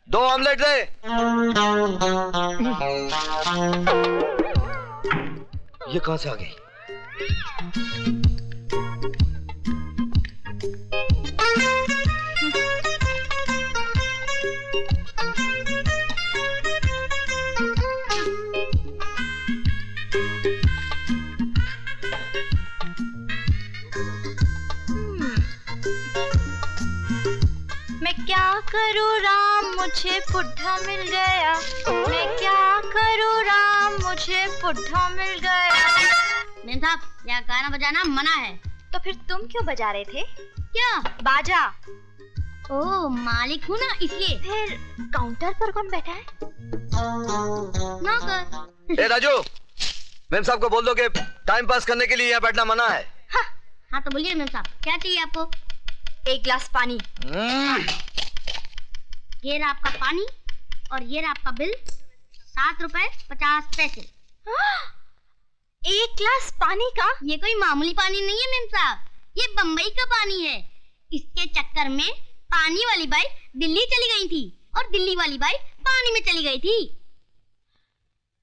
2 omelette दे। ये कहां से आ गई? मैं क्या करूँ राम मुझे बुढ़ा मिल गया, मैं क्या करूँ राम मुझे बुढ़ा मिल गया। मेम साहब, यहाँ गाना बजाना मना है। तो फिर तुम क्यों बजा रहे थे? क्या? बाजा। ओह, मालिक हूँ ना इसलिए। फिर काउंटर पर कौन बैठा है? नौकर। ए राजू, मेम साहब को बोल दो कि टाइम पास करने के लिए यहाँ बैठना मना है। हाँ तो बोलिए मेम साहब, क्या चाहिए आपको? 1 गिलास पानी। ये रहा आपका पानी और ये रहा आपका बिल, 7 रुपए 50 पैसे। 1 गिलास पानी का? ये कोई मामूली पानी नहीं है मेम साहब, ये बम्बई का पानी है। इसके चक्कर में पानी वाली बाई दिल्ली चली गई थी और दिल्ली वाली बाई पानी में चली गई थी।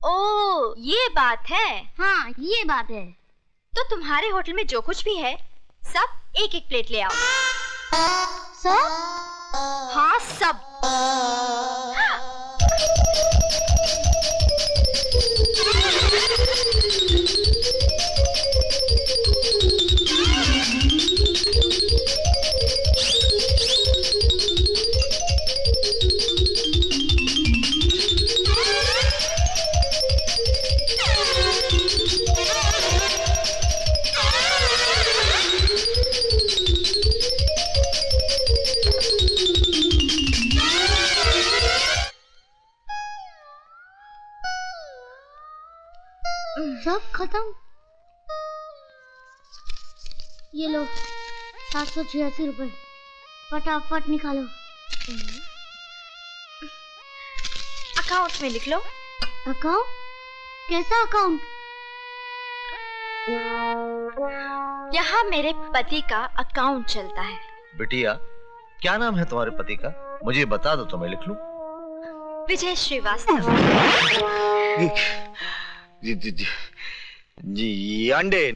ओह, ये बात है। हाँ, ये बात है। तो तुम्हारे होटल में जो कुछ भी है सब 1-1 प्लेट ले आओ। सब? हाँ, सब। सब खत्म। ये लो 786 रुपए, फटाफट निकालो। अकाउंट में लिख लो। अकाउंट? कैसा अकाउंट? यहाँ मेरे पति का अकाउंट चलता है। बिटिया, क्या नाम है तुम्हारे पति का? मुझे बता दो तो मैं लिख लूं। विजय श्रीवास्तव। जी अंडे।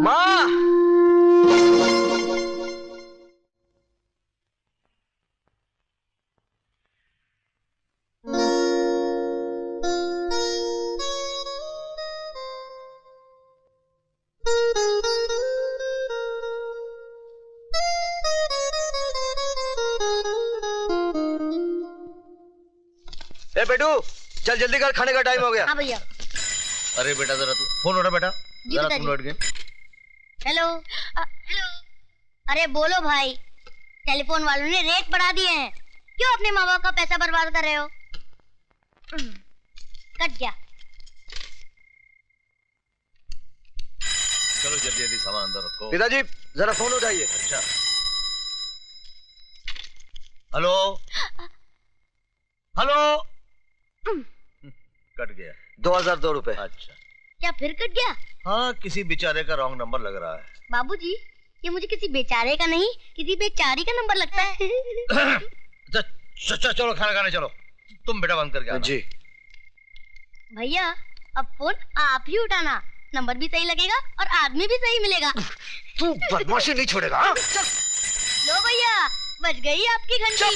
माँ, ए बेटू, चल जल्दी कर, खाने का टाइम हो गया। हाँ भैया। अरे बेटा जरा तू फोन उठा बेटा, जरा तुम लौट गए। हेलो। हेलो। अरे बोलो भाई, टेलीफोन वालों ने रेट बढ़ा दिए हैं, क्यों अपने माँ बाप का पैसा बर्बाद कर रहे हो? कट गया। चलो जल्दी जल्दी सामान अंदर रखो। पिताजी जरा फोन उठाइए। अच्छा। Hello hello. कट गया। 2002 रुपए। अच्छा। क्या फिर कट गया? हाँ, किसी बेचारे का रॉन्ग नंबर लग रहा है। बाबूजी, ये मुझे किसी बेचारे का नहीं, किसी बेचारी का नंबर लगता है। चलो खाना खाने चलो। तुम बेटा बंद करके आना। जी। भैया, अब फोन आप ही उठाना, नंबर भी सही लगेगा और आदमी भी सही मिलेगा। तू बदमाशी नहीं छोड़ेगा। लो भैया, बज गई आपकी घंटी।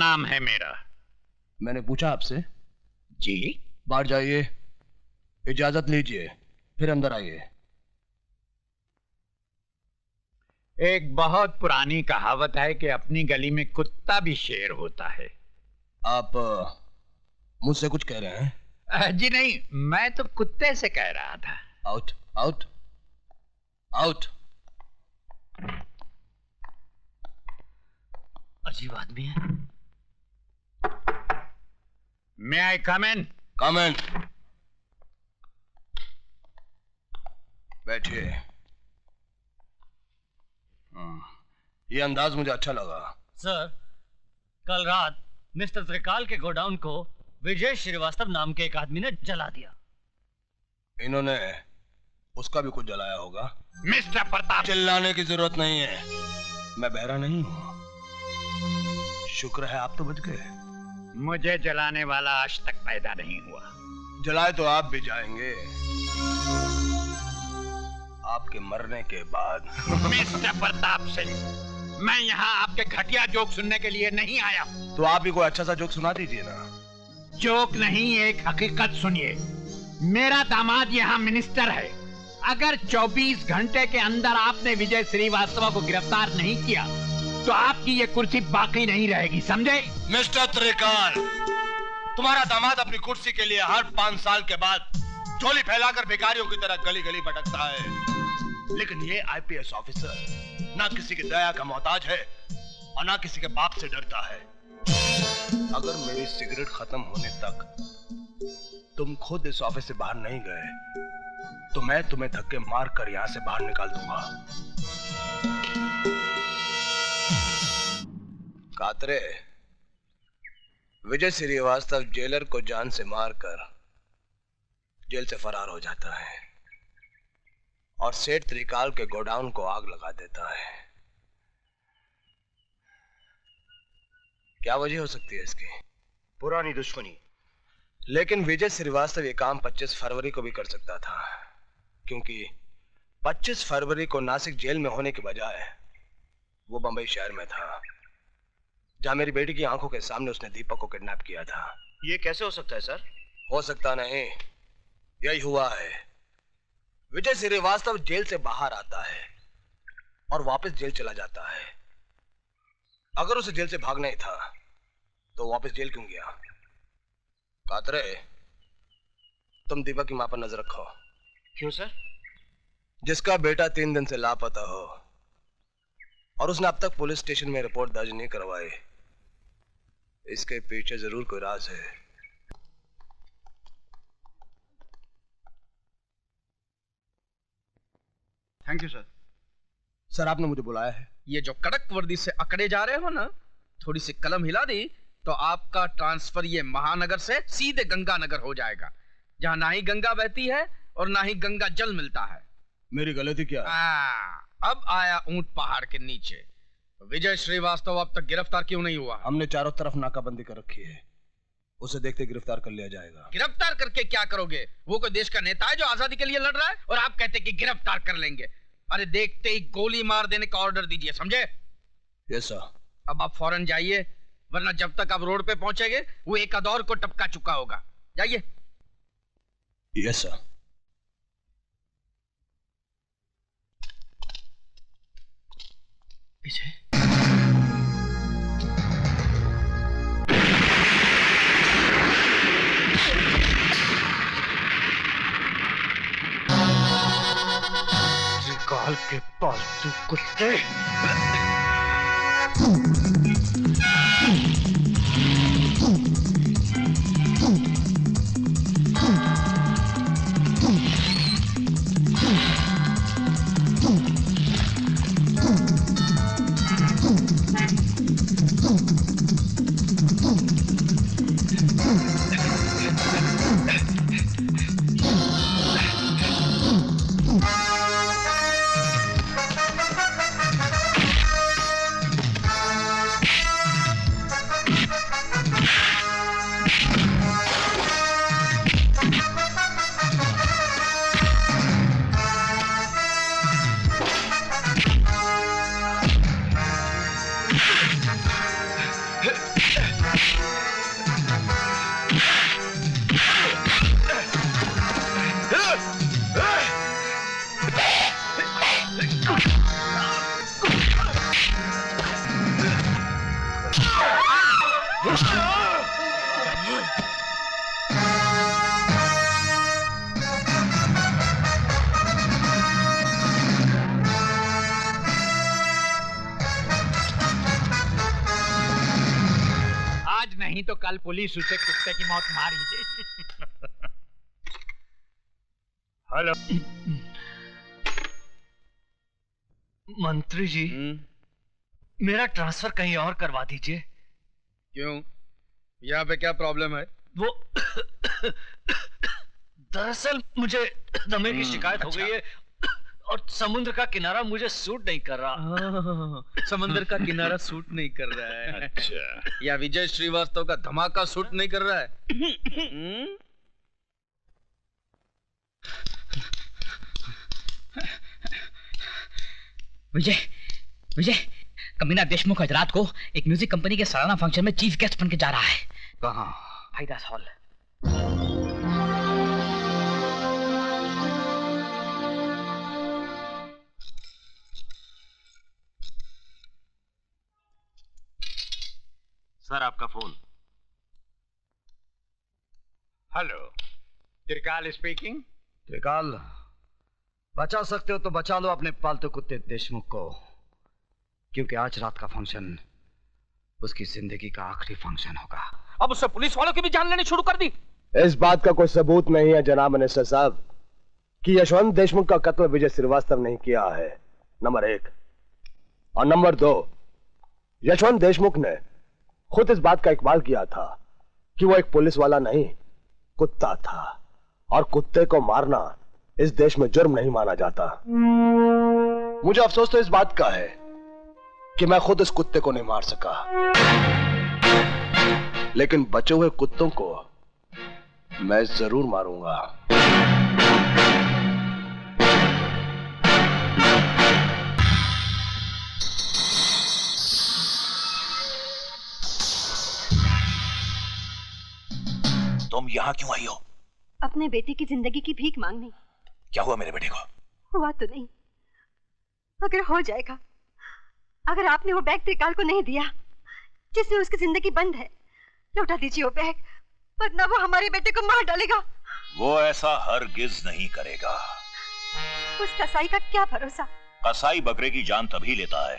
नाम है मेरा। मैंने पूछा आपसे। जी। बाहर जाइए, इजाजत लीजिए, फिर अंदर आइए। एक बहुत पुरानी कहावत है कि अपनी गली में कुत्ता भी शेर होता है। आप मुझसे कुछ कह रहे हैं? जी नहीं, मैं तो कुत्ते से कह रहा था। Out out out. अजीब आदमी है। मे आई कम इन? कम इन। बैठिए। ये अंदाज मुझे अच्छा लगा। सर, कल रात मिस्टर त्रिकाल के गोडाउन को विजय श्रीवास्तव नाम के एक आदमी ने जला दिया। इन्होंने उसका भी कुछ जलाया होगा। मिस्टर प्रताप, चिल्लाने की जरूरत नहीं है, मैं बहरा नहीं हूं। शुक्र है आप तो बच गए। मुझे जलाने वाला आज तक पैदा नहीं हुआ। जलाए तो आप भी जाएंगे, आपके मरने के बाद। मिस्टर प्रताप सिंह, मैं यहाँ आपके घटिया जोक सुनने के लिए नहीं आया। तो आप ही कोई अच्छा सा जोक सुना दीजिए ना। जोक नहीं, एक हकीकत सुनिए। मेरा दामाद यहाँ मिनिस्टर है। अगर 24 घंटे के अंदर आपने विजय श्रीवास्तव को गिरफ्तार नहीं किया तो आपकी ये कुर्सी बाकी नहीं रहेगी, समझे? मिस्टर त्रिकाल, तुम्हारा दामाद अपनी कुर्सी के लिए हर 5 साल के बाद झोली फैलाकर भिखारियों की तरह गली गली भटकता है, लेकिन ये आईपीएस ऑफिसर ना किसी की दया का मोहताज है और ना किसी के बाप से डरता है। अगर मेरी सिगरेट खत्म होने तक तुम खुद इस ऑफिस से बाहर नहीं गए तो मैं तुम्हें धक्के मार कर यहां से बाहर निकाल दूंगा। कातरे, विजय श्रीवास्तव जेलर को जान से मारकर जेल से फरार हो जाता है और सेठ त्रिकाल के गोडाउन को आग लगा देता है। क्या वजह हो सकती है इसकी? पुरानी दुश्मनी। लेकिन विजय श्रीवास्तव ये काम 25 फरवरी को भी कर सकता था, क्योंकि 25 फरवरी को नासिक जेल में होने के बजाय वो बंबई शहर में था, जहां मेरी बेटी की आंखों के सामने उसने दीपक को किडनैप किया था। ये कैसे हो सकता है सर? हो सकता नहीं, यही हुआ है। विजय श्रीवास्तव जेल से बाहर आता है और वापस जेल चला जाता है। अगर उसे जेल से भागना ही था तो वापस जेल क्यों गया? कातरे, तुम दीपक की मां पर नजर रखो। क्यों सर? जिसका बेटा 3 दिन से लापता हो और उसने अब तक पुलिस स्टेशन में रिपोर्ट दर्ज नहीं करवाई, इसके पीछे जरूर कोई राज है। Thank you sir. सर, आपने मुझे बुलाया है? ये जो कड़क वर्दी से अकड़े जा रहे हो ना, थोड़ी सी कलम हिला दी तो आपका ट्रांसफर ये महानगर से सीधे गंगानगर हो जाएगा, जहां ना ही गंगा बहती है और ना ही गंगा जल मिलता है। मेरी गलती क्या है? अब आया ऊंट पहाड़ के नीचे। विजय श्रीवास्तव अब तक गिरफ्तार क्यों नहीं हुआ? हमने चारों तरफ नाकाबंदी कर रखी है, उसे देखते गिरफ्तार कर लिया जाएगा। गिरफ्तार करके क्या करोगे? वो कोई देश का नेता है जो आजादी के लिए लड़ रहा है और आप कहते कि गिरफ्तार कर लेंगे? अरे देखते ही गोली मार देने का ऑर्डर दीजिए, समझे? Yes sir. अब आप फौरन जाइए, वरना जब तक आप रोड पे पहुंचेंगे वो एक अदौर को टपका चुका होगा। जाइए। Yes sir. विजय, त्रिकाल के पालतू कुत्ते। नहीं तो कल पुलिस उसे कुत्ते की मौत मार ही दे। हेलो मंत्री जी, मेरा ट्रांसफर कहीं और करवा दीजिए। क्यों? यहाँ पे क्या प्रॉब्लम है? वो दरअसल मुझे दमे की शिकायत हो गई है और समुद्र का किनारा मुझे सूट नहीं कर रहा। समंदर का किनारा सूट नहीं कर रहा है। अच्छा। या विजय श्रीवास्तव का धमाका सूट नहीं कर रहा है? विजय, विजय, कमीना देशमुख आज रात को एक म्यूजिक कंपनी के सालाना फंक्शन में चीफ गेस्ट बन के जा रहा है। कहाँ? हाइदास हॉल। सर आपका फोन। हेलो, त्रिकाल स्पीकिंग। त्रिकाल, बचा सकते हो तो बचा लो अपने पालतू कुत्ते देशमुख को, क्योंकि आज रात का फंक्शन उसकी जिंदगी का आखिरी फंक्शन होगा। अब उससे पुलिस वालों की भी जान लेनी शुरू कर दी। इस बात का कोई सबूत नहीं है जनाब मिनिस्टर साहब कि यशवंत देशमुख का कत्ल विजय श्रीवास्तव नहीं किया है, नंबर 1। और नंबर 2, यशवंत देशमुख ने खुद इस बात का इकबाल किया था कि वो एक पुलिस वाला नहीं, कुत्ता था, और कुत्ते को मारना इस देश में जुर्म नहीं माना जाता। मुझे अफसोस तो इस बात का है कि मैं खुद इस कुत्ते को नहीं मार सका, लेकिन बचे हुए कुत्तों को मैं जरूर मारूंगा। तुम यहाँ क्यों आई हो? अपने बेटे की जिंदगी की भीख मांगने। क्या हुआ मेरे बेटे को? हुआ तो नहीं, अगर हो जाएगा। अगर आपने वो बैग त्रिकाल को नहीं दिया जिससे उसकी जिंदगी बंद है, लौटा दीजिए वो बैग, वरना वो हमारे बेटे को मार डालेगा। वो ऐसा हरगिज नहीं करेगा। उस कसाई का क्या भरोसा? कसाई बकरे की जान तभी लेता है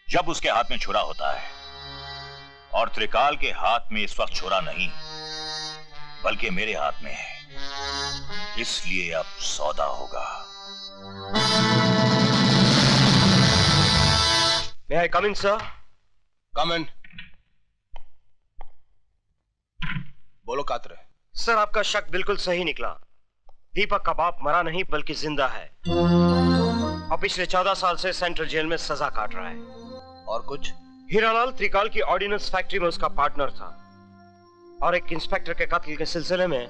जब उसके हाथ में छुरा होता है, और त्रिकाल के हाथ में इस वक्त छुरा नहीं बल्कि मेरे हाथ में है, इसलिए अब सौदा होगा। May I come in, sir? Come in. बोलो कातरे। सर आपका शक बिल्कुल सही निकला। दीपक का बाप मरा नहीं बल्कि जिंदा है और पिछले 14 साल से सेंट्रल जेल में सजा काट रहा है। और कुछ? हीरालाल त्रिकाल की ऑर्डिनेंस फैक्ट्री में उसका पार्टनर था और एक इंस्पेक्टर के कत्ल के सिलसिले में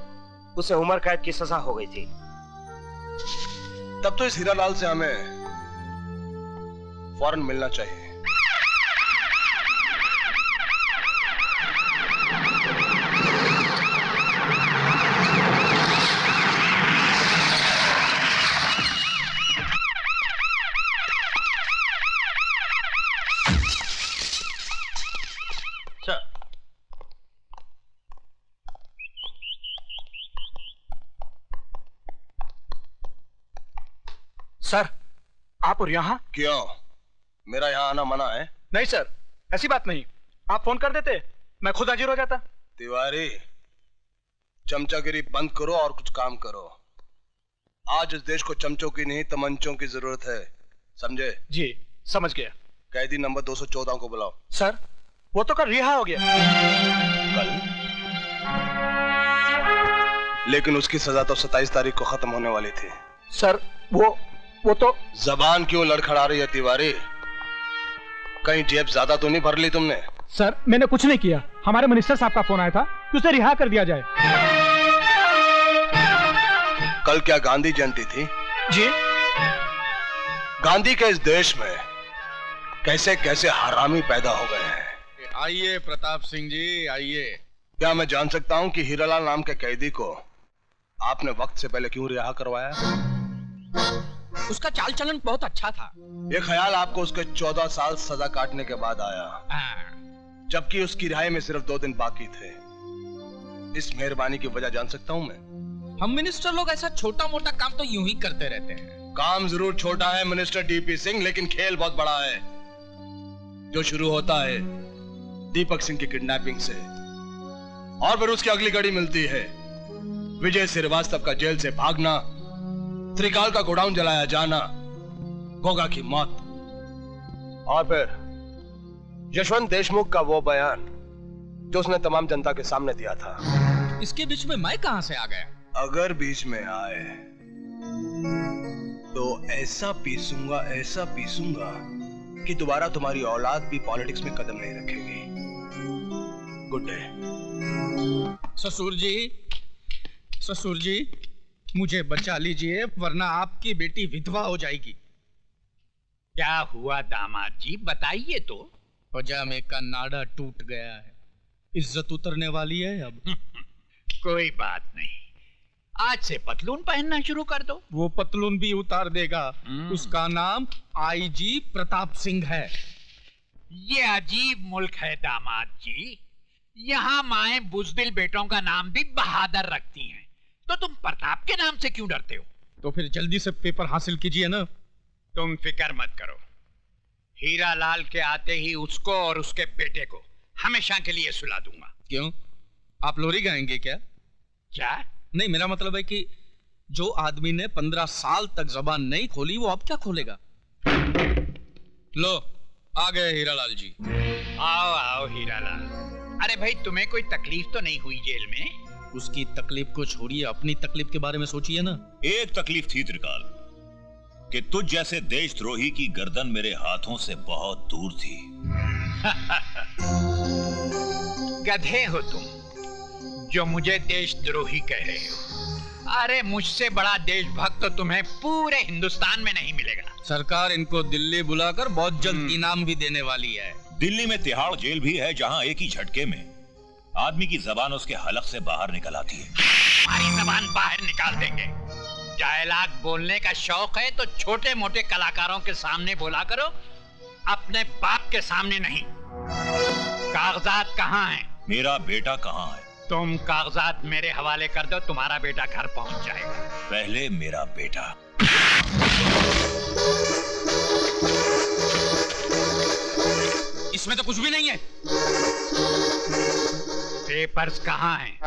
उसे उम्र कैद की सजा हो गई थी। तब तो इस हीरालाल से हमें फौरन मिलना चाहिए। सर आप और यहाँ? क्यों, मेरा यहाँ आना मना है? नहीं सर, ऐसी बात नहीं। आप फोन कर देते, मैं खुद हाजिर हो जाता। तिवारी, चमचागिरी बंद करो और कुछ काम करो। आज इस देश को चमचों की नहीं तमंचों की जरूरत है, समझे? जी समझ गया। कैदी नंबर 214 को बुलाओ। सर वो तो कल रिहा हो गया। कल? लेकिन उसकी सजा तो 27 तारीख को खत्म होने वाली थी। सर वो तो। जबान क्यों लड़खड़ा रही है तिवारी? कहीं जेब ज्यादा तो नहीं भर ली तुमने? सर मैंने कुछ नहीं किया, हमारे मिनिस्टर साहब का फोन आया था कि उसे रिहा कर दिया जाए। कल क्या गांधी जयंती थी? जी। गांधी के इस देश में कैसे कैसे हरामी पैदा हो गए हैं। आइए प्रताप सिंह जी, आइए। क्या मैं जान सकता हूं कि हीरालाल नाम के कैदी को आपने वक्त से पहले क्यों रिहा करवाया? उसका चाल चलन बहुत अच्छा था। ये ख्याल आपको उसके 14 साल सजा काटने के बाद आया, जबकि उसकी रिहाई में सिर्फ 2 दिन बाकी थे। इस मेहरबानी की वजह जान सकता हूं मैं? हम मिनिस्टर लोग ऐसा छोटा मोटा काम तो यूं ही करते रहते हैं। काम जरूर छोटा है मिनिस्टर डीपी सिंह, लेकिन खेल बहुत बड़ा है, जो शुरू होता है दीपक सिंह की किडनैपिंग से और फिर उसकी अगली घड़ी मिलती है विजय श्रीवास्तव का जेल से भागना, त्रिकाल का गोडाउन जलाया जाना, गोगा की मौत, और फिर यशवंत देशमुख का वो बयान जो उसने तमाम जनता के सामने दिया था। इसके बीच में मैं कहां से आ गया? अगर बीच में आए तो ऐसा पीसूंगा कि दोबारा तुम्हारी औलाद भी पॉलिटिक्स में कदम नहीं रखेगी। Good day. ससुर जी मुझे बचा लीजिए, वरना आपकी बेटी विधवा हो जाएगी। क्या हुआ दामाद जी, बताइए तो। पजामे का नाड़ा टूट गया है, इज्जत उतरने वाली है अब। कोई बात नहीं, आज से पतलून पहनना शुरू कर दो। वो पतलून भी उतार देगा। उसका नाम आईजी प्रताप सिंह है। ये अजीब मुल्क है दामाद जी, यहाँ माए बुजदिल बेटों का नाम भी बहादुर रखती हैं, तो तुम प्रताप के नाम से क्यों डरते हो? तो फिर जल्दी से पेपर हासिल कीजिए ना। तुम फिक्र मत करो, हीरा लाल के आते ही उसको और उसके बेटे को हमेशा के लिए सुला दूंगा। क्यों, आप लोरी गाएंगे क्या? क्या? नहीं, मेरा मतलब है कि जो आदमी ने 15 साल तक जबान नहीं खोली वो अब क्या खोलेगा? लो आ गए हीरालाल जी। आओ आओ हीरालाल। अरे भाई, तुम्हें कोई तकलीफ तो नहीं हुई जेल में? उसकी तकलीफ को छोड़िए, अपनी तकलीफ के बारे में सोचिए ना। एक तकलीफ थी त्रिकाल, कि तुझ जैसे देशद्रोही की गर्दन मेरे हाथों से बहुत दूर थी। गधे हो तुम जो मुझे देशद्रोही कह रहे हो। अरे मुझसे बड़ा देशभक्त तो तुम्हें पूरे हिंदुस्तान में नहीं मिलेगा। सरकार इनको दिल्ली बुलाकर बहुत जल्द इनाम भी देने वाली है। दिल्ली में तिहाड़ जेल भी है, जहां एक ही झटके में आदमी की जबान उसके हलक से बाहर निकल आती है। हमारी जबान बाहर निकाल देंगे। डायलॉग बोलने का शौक है तो छोटे मोटे कलाकारों के सामने बोला करो, अपने बाप के सामने नहीं। कागजात कहाँ हैं? मेरा बेटा कहाँ है? तुम कागजात मेरे हवाले कर दो, तुम्हारा बेटा घर पहुंच जाएगा। पहले मेरा बेटा। इसमें तो कुछ भी नहीं है। पेपर्स कहाँ हैं?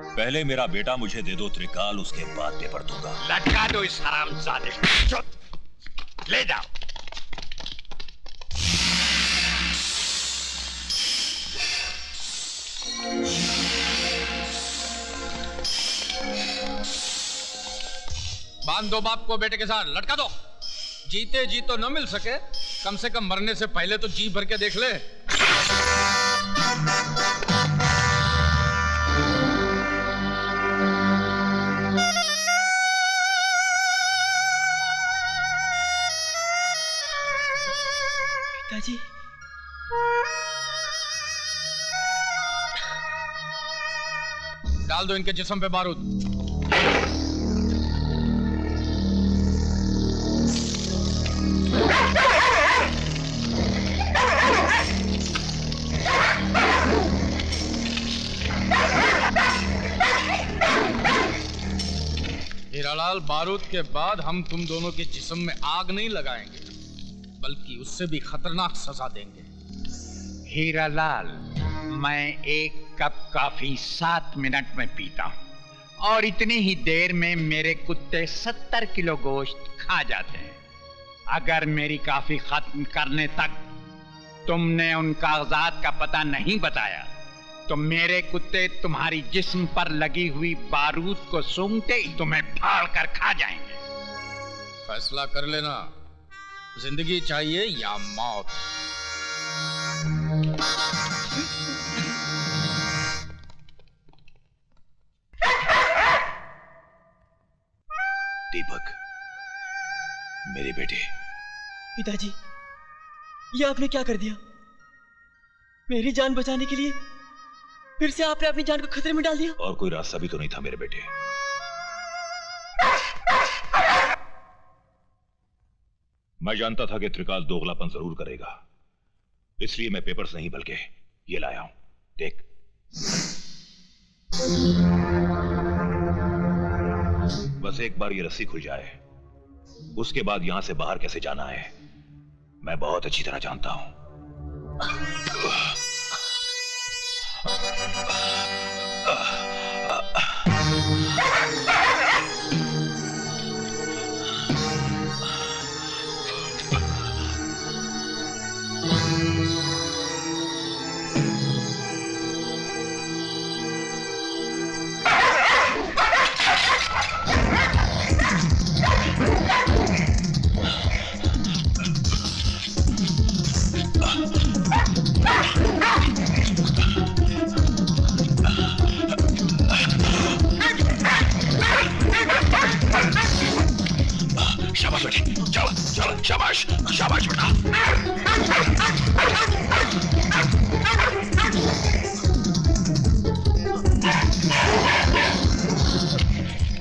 पहले मेरा बेटा मुझे दे दो त्रिकाल, उसके बाद पेपर दूंगा। लटका दो इस हरामजादे को। ले जाओ। बांध दो बाप को बेटे के साथ, लटका दो। जीते जी तो न मिल सके, कम से कम मरने से पहले तो जी भर के देख ले। पिताजी, डाल दो इनके जिस्म पे बारूद। हीरालाल, बारूद के बाद हम तुम दोनों के जिस्म में आग नहीं लगाएंगे, बल्कि उससे भी खतरनाक सजा देंगे। हीरालाल, मैं एक कप कॉफी 7 मिनट में पीता हूँ और इतनी ही देर में मेरे कुत्ते 70 किलो गोश्त खा जाते हैं। अगर मेरी कॉफी खत्म करने तक तुमने उन कागजात का पता नहीं बताया तो मेरे कुत्ते तुम्हारी जिस्म पर लगी हुई बारूद को सूंघते ही तुम्हें फाड़ कर खा जाएंगे। फैसला कर लेना, जिंदगी चाहिए या मौत। दीपक, मेरे बेटे। पिताजी, ये आपने क्या कर दिया? मेरी जान बचाने के लिए फिर से आपने अपनी जान को खतरे में डाल दिया। और कोई रास्ता भी तो नहीं था मेरे बेटे। मैं जानता था कि त्रिकाल दोगलापन जरूर करेगा, इसलिए मैं पेपर्स नहीं बल्कि ये लाया हूं। देख। बस एक बार ये रस्सी खुल जाए, उसके बाद यहां से बाहर कैसे जाना है मैं बहुत अच्छी तरह जानता हूं। शाबाश बेटा।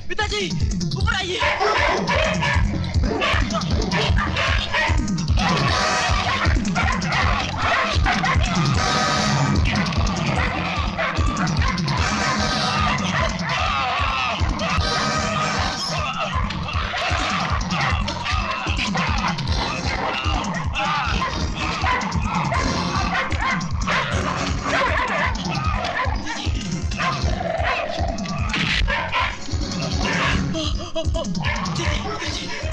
पिताजी ऊपर आइए। पिताजी